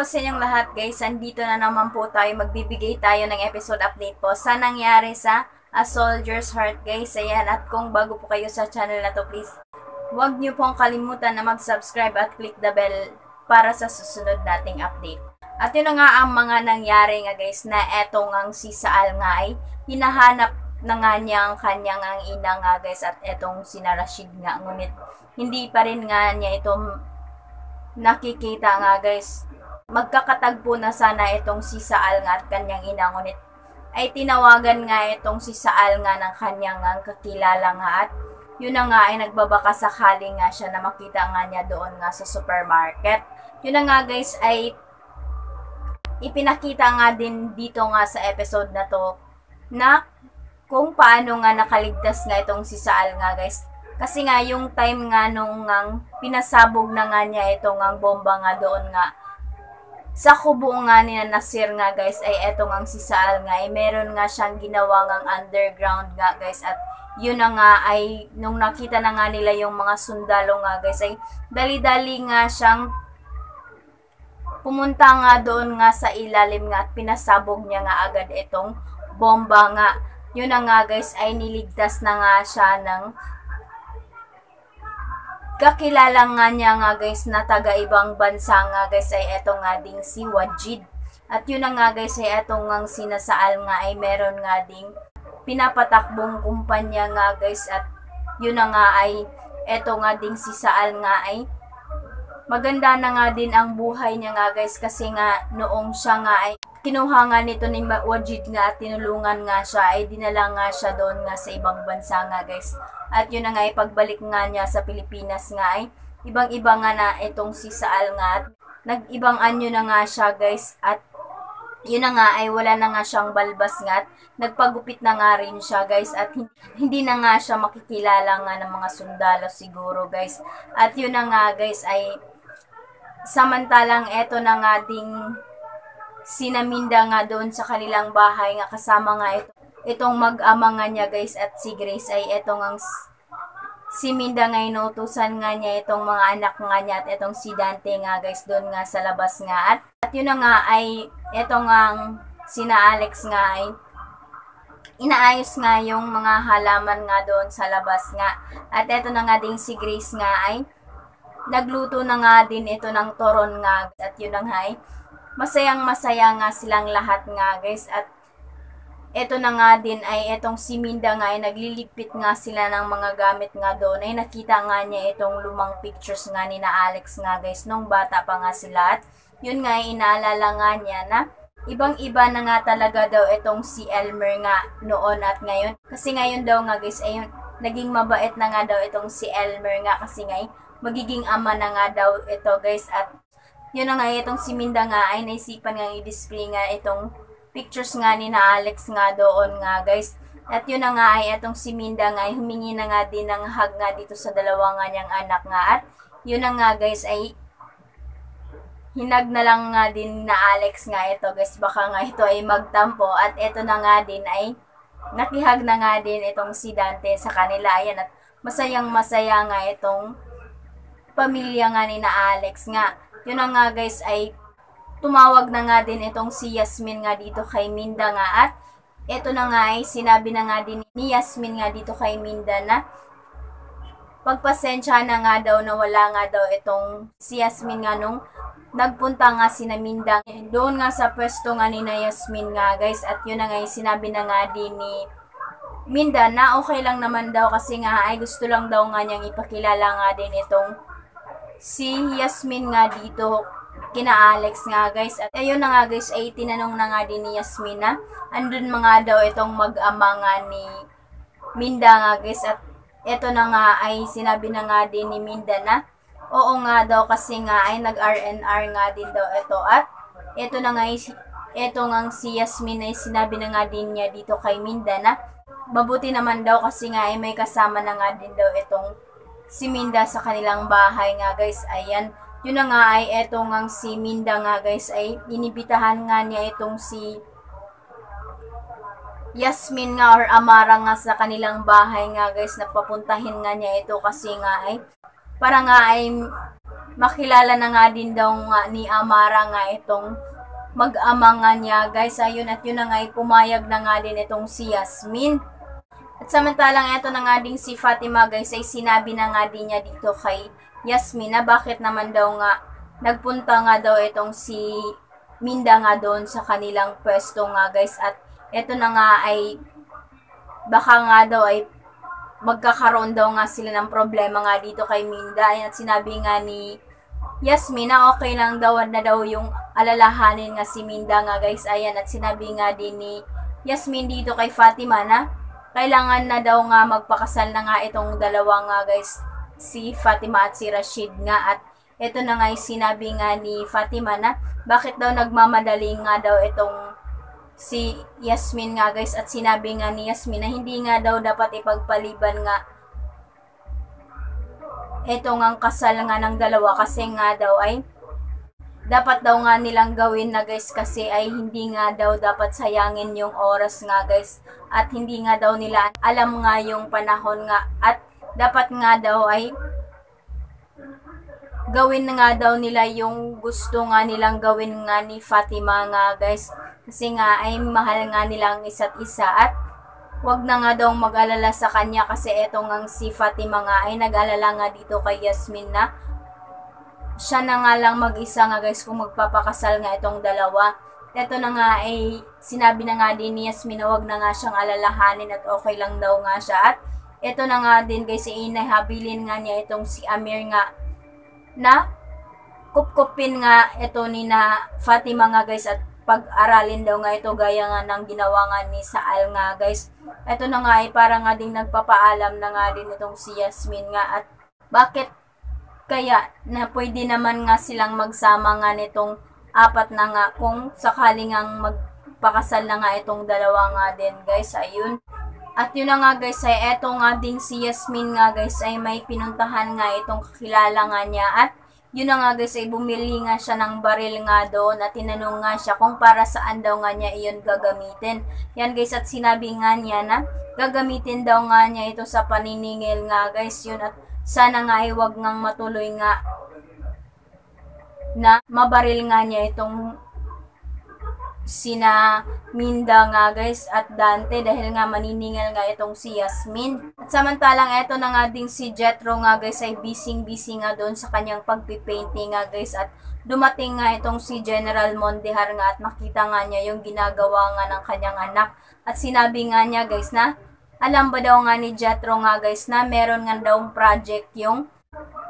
po sa inyong lahat guys, andito na naman po tayo, magbibigay tayo ng episode update po sa nangyari sa A Soldier's Heart guys. Ayan, at kung bago po kayo sa channel na to, please huwag niyo pong kalimutan na mag-subscribe at click the bell para sa susunod nating update. At yun na nga ang mga nangyari nga guys, na eto ngang si Saal nga ay hinahanap na nga niya ang kanyang ang ina nga guys, at etong si Rashid nga, ngunit hindi pa rin nga niya itong nakikita nga guys. Magkakatagpo na sana itong si Saal nga at kanyang ina, ngunit ay tinawagan nga itong si Saal nga ng kanyang kakilala nga, at yun na nga ay nagbabaka sakali nga siya na makita nga niya doon nga sa supermarket. Yun na nga guys ay ipinakita nga din dito nga sa episode na to na kung paano nga nakaligtas nga itong si Saal nga guys. Kasi nga yung time nga nung pinasabog na nga niya itong bomba nga doon nga sa kubo nga ni Nasir nga guys, ay eto nga si Saal nga ay meron nga siyang ginawa ngang underground nga guys. At yun na nga ay nung nakita na nga nila yung mga sundalo nga guys, ay dali-dali nga siyang pumunta nga doon nga sa ilalim nga at pinasabog niya nga agad itong bomba nga. Yun na nga guys ay niligtas na nga siya ng kakilala nga niya nga guys na taga ibang bansa nga guys, ay eto nga ding si Wajid. At yun na nga guys ay eto nga sinasaal nga ay meron nga ding pinapatakbong kumpanya nga guys. At yun na nga ay eto nga ding si Saal nga ay maganda na nga din ang buhay niya nga guys, kasi nga noong siya nga ay kinuha nga nito ni Wajid nga at tinulungan nga siya, ay dinala nga siya doon nga sa ibang bansa nga guys. At yun na nga ay pagbalik nga niya sa Pilipinas nga ay ibang-iba nga na itong si Saal nga, at nag-ibang anyo na nga siya guys. At yun na nga ay wala na nga siyang balbas nga, at nagpagupit na nga rin siya guys, at hindi na nga siya makikilala nga ng mga sundalo siguro guys. At yun na nga guys ay samantalang eto na nga ding sinaminda nga doon sa kanilang bahay nga kasama nga itong mag-ama nga niya guys at si Grace, ay etong ang si Minda nga inutusan nga niya itong mga anak nga niya at itong si Dante nga guys doon nga sa labas nga. At yun na nga ay etong ang sina Alex nga ay inaayos nga yung mga halaman nga doon sa labas nga. At eto na nga din si Grace nga ay nagluto na nga din ito ng toron nga. At yun na nga ay masayang masaya nga silang lahat nga guys. At eto na nga din ay etong si Minda nga ay naglilipit nga sila ng mga gamit nga doon, ay nakita nga niya itong lumang pictures nga ni na Alex nga guys nung bata pa nga sila. At yun nga ay inaalala nga niya na ibang-iba na nga talaga daw itong si Elmer nga noon at ngayon. Kasi ngayon daw nga guys ay naging mabait na nga daw itong si Elmer nga, kasi nga ay magiging ama na nga daw ito guys. At yun na nga itong si Minda nga ay naisipan nga i-display nga itong pictures nga ni na Alex nga doon nga guys. At yun na nga ay itong si Minda nga ay humingi na nga din ng hug nga dito sa dalawa nga niyang anak nga. At yun na nga guys ay hinag na lang nga din na Alex nga ito guys, baka nga ito ay magtampo. At ito na nga din ay nakihag na nga din itong si Dante sa kanila. Ayan, at masayang masaya nga itong pamilya nga ni na Alex nga. Yun na nga guys ay tumawag na nga din itong si Yasmin nga dito kay Minda nga. At eto na nga ay sinabi na nga din ni Yasmin nga dito kay Minda na pagpasensya na nga daw na wala nga daw itong si Yasmin nga nung nagpunta nga si na Minda doon nga sa pwesto nga ni na Yasmin nga guys. At yun na nga ay sinabi na nga din ni Minda na okay lang naman daw, kasi nga ay gusto lang daw nga niyang ipakilala nga din itong si Yasmin nga dito kina Alex nga guys. At ayun na nga guys ay tinanong na nga din ni Yasmin na andun mga daw itong mag-ama nga ni Minda nga guys. At eto na nga ay sinabi na nga din ni Minda na oo nga daw, kasi nga ay nag-R&R nga din daw ito. At eto na nga eto nga si Yasmin ay sinabi na nga din niya dito kay Minda na mabuti naman daw, kasi nga ay may kasama na nga din daw itong si Minda sa kanilang bahay nga guys. Ayan, yun na nga ay eto nga si Minda nga guys ay inibitahan nga niya itong si Yasmin nga or Amara nga sa kanilang bahay nga guys, na papuntahin nga niya ito, kasi nga ay para nga ay makilala na nga din daw nga ni Amara nga itong mag-ama nga niya guys. Ayun, at yun na nga ay pumayag na nga din itong si Yasmin. At samantalang ito na nga din si Fatima guys ay sinabi na nga din niya dito kay Yasmin na bakit naman daw nga nagpunta nga daw itong si Minda nga doon sa kanilang pwesto nga guys. At ito na nga ay baka nga daw ay magkakaroon daw nga sila ng problema nga dito kay Minda. At sinabi nga ni Yasmin na okay lang daw na daw yung alalahanin nga si Minda nga guys. Ayan, at sinabi nga din ni Yasmin dito kay Fatima na kailangan na daw nga magpakasal na nga itong dalawa nga guys, si Fatima at si Rashid nga. At ito na nga sinabi nga ni Fatima na bakit daw nagmamadali nga daw itong si Yasmin nga guys. At sinabi nga ni Yasmin na hindi nga daw dapat ipagpaliban nga ito nga kasal nga ng dalawa kasi nga daw ay dapat daw nga nilang gawin na guys kasi ay hindi nga daw dapat sayangin yung oras nga guys. At hindi nga daw nila alam nga yung panahon nga at dapat nga daw ay gawin nga daw nila yung gusto nga nilang gawin nga ni Fatima nga guys. Kasi nga ay mahal nga nilang isa't isa at wag na nga daw mag-alala sa kanya kasi eto nga si Fatima nga ay nag-alala nga dito kay Yasmin na siya na nga lang mag-isa nga guys kung magpapakasal nga itong dalawa. Eto na nga ay sinabi na nga din ni Yasmin na wag na nga siyang alalahanin at okay lang daw nga siya. At eto na nga din guys inahabilin nga niya itong si Amir nga na kupkupin nga ito ni na Fatima nga guys at pag-aralin daw nga ito gaya nga ng ginawa nga ni Saal nga guys. Ito na nga ay para nga din nagpapaalam na nga din itong si Yasmin nga at bakit kaya na pwede naman nga silang magsama nga nitong apat na nga kung sakaling ang magpakasal na nga itong dalawa nga din guys. Ayun. At yun na nga guys ay eto nga din si Yasmin nga guys ay may pinuntahan nga itong kakilala nga niya at yun na nga guys ay bumili nga siya ng baril nga doon at tinanong nga siya kung para saan daw nga niya iyon gagamitin. Yan guys at sinabi nga niya na gagamitin daw nga niya ito sa paniningil nga guys. Yun at sana nga ay wag ngang matuloy nga na mabaril nga niya itong sina Minda nga guys at Dante dahil nga maniningal nga itong si Yasmin. At samantalang eto na nga din si Jethro nga guys ay busy nga doon sa kanyang pagpipainting nga guys at dumating nga itong si General Mondehar nga at nakita nga niya yung ginagawa nga ng kanyang anak. At sinabi nga niya guys na alam ba daw nga ni Jethro nga guys na meron nga daw project yung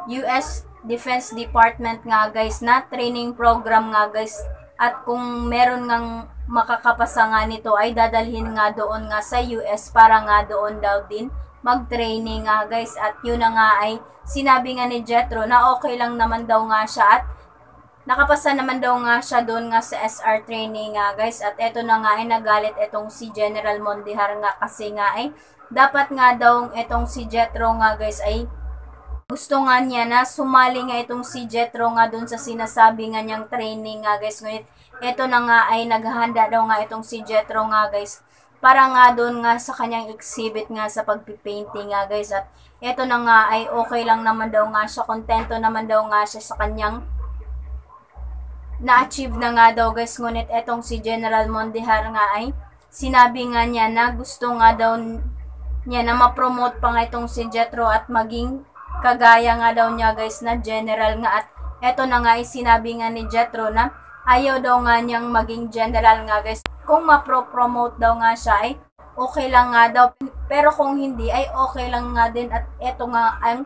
US Defense Department nga guys na training program nga guys. At kung meron ngang makakapasa nga nito ay dadalhin nga doon nga sa US para nga doon daw din mag-training nga guys. At yun na nga ay sinabi nga ni Jethro na okay lang naman daw nga siya at nakapasa naman daw nga siya doon nga sa SR training nga guys. At eto na nga ay nagalit etong si General Mondehar nga kasi nga ay dapat nga daw etong si Jethro nga guys ay gusto nga niya na sumali nga itong si Jethro nga doon sa sinasabi nga niyang training nga guys. Ngunit ito na nga ay naghahanda daw nga itong si Jethro nga guys para nga doon nga sa kanyang exhibit nga sa pagpipainting nga guys. At ito na nga ay okay lang naman daw nga siya, kontento naman daw nga siya sa kanyang na-achieve na nga daw guys. Ngunit etong si General Mondehar nga ay sinabi nga niya na gusto nga daw niya na ma-promote pa nga itong si Jethro at maging kagaya nga daw niya guys na general nga. At eto na nga ay sinabi nga ni Jethro na ayaw daw nga niyang maging general nga guys. Kung ma-promote daw nga siya ay okay lang nga daw. Pero kung hindi ay okay lang nga din. At eto nga ang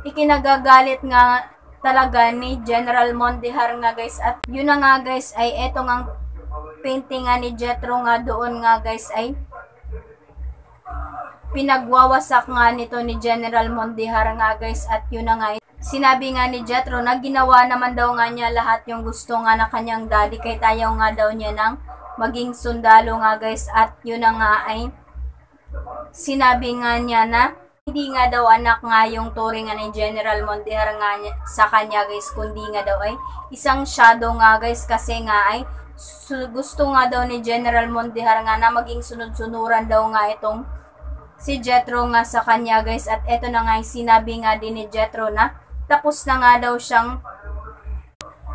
ikinagagalit nga talaga ni General Mondehar nga guys. At yun na nga guys ay eto nga painting nga ni Jethro nga doon nga guys ay pinagwawasak nga nito ni General Mondehar nga guys. At yun na nga sinabi nga ni Jethro na ginawa naman daw nga niya lahat yung gusto nga na kanyang daddy kahit ayaw nga daw niya ng maging sundalo nga guys. At yun na nga ay sinabi nga niya na hindi nga daw anak nga yung turing nga ni General Mondehar nga sa kanya guys, kundi nga daw ay isang shadow nga guys. Kasi nga ay gusto nga daw ni General Mondehar nga na maging sunod-sunuran daw nga itong si Jethro nga sa kanya guys. At eto na nga sinabi nga din ni Jethro na tapos na nga daw siyang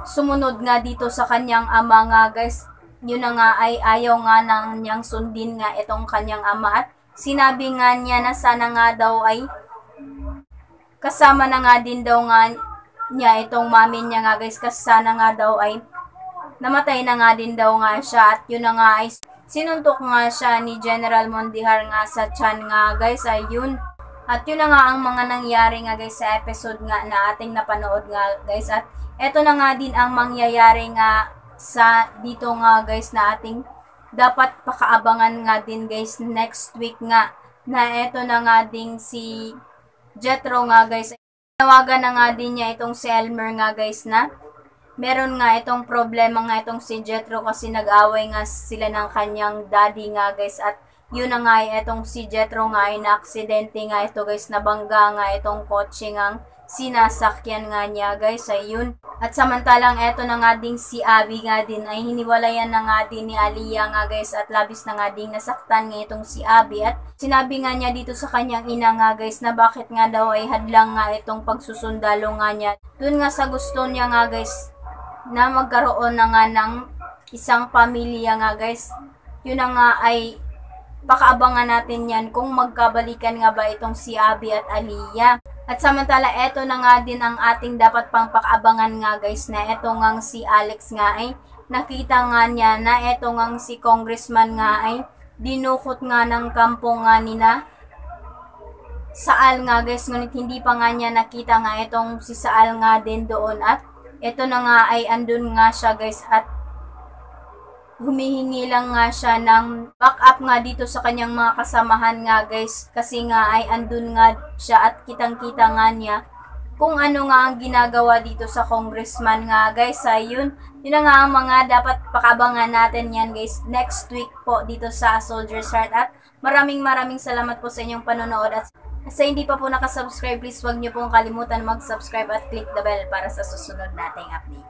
sumunod nga dito sa kanyang ama nga guys. Yun na nga ay ayaw nga nang niyang sundin nga itong kanyang ama at sinabi nga niya na sana nga daw ay kasama na nga din daw nga niya itong mami niya nga guys, kasi sana nga daw ay namatay na nga din daw nga siya. At yun na nga ay sinuntok nga siya ni General Mondihar nga sa tiyan nga guys, ayun. At yun na nga ang mga nangyari nga guys sa episode nga na ating napanood nga guys. At eto na nga din ang mangyayari nga sa dito nga guys na ating dapat pakaabangan nga din guys next week nga, na eto na nga din si Jethro nga guys. Tawagan na nga din niya itong si Elmer nga guys na meron nga itong problema nga itong si Jethro kasi nag-away nga sila ng kanyang daddy nga guys. At yun na nga itong si Jethro nga ay na-aksidente nga ito guys, nabangga nga itong kotse nga sinasakyan nga niya guys, ayun. At samantalang eto na nga din si Abby nga din ay hiniwalayan na nga din ni Aliyah nga guys, at labis na nga din nasaktan nga itong si Abby. At sinabi nga niya dito sa kanyang ina nga guys na bakit nga daw ay hadlang nga itong pagsusundalo nga niya dun nga sa gusto niya nga guys na magkaroon na nga ng isang pamilya nga guys. Yun na nga ay pakaabangan natin yan kung magkabalikan nga ba itong si Abby at Aliyah. At samantala eto na nga din ang ating dapat pang pakaabangan nga guys, na eto nga si Alex nga ay nakita nga niya na eto nga si congressman nga ay dinukot nga ng kampo nga nina Saal nga guys, ngunit hindi pa nga niya nakita nga itong si Saal nga din doon. At eto na nga ay andun nga siya guys, at humihingi lang nga siya ng backup nga dito sa kanyang mga kasamahan nga guys, kasi nga ay andun nga siya at kitang-kita nga niya kung ano nga ang ginagawa dito sa congressman nga guys, ayun. Yun na nga ang mga dapat pakabangan natin yan guys next week po dito sa Soldier's Heart. At maraming salamat po sa inyong panonood. At sa hindi pa po nakasubscribe, please huwag niyo pong kalimutan mag-subscribe at click the bell para sa susunod nating update.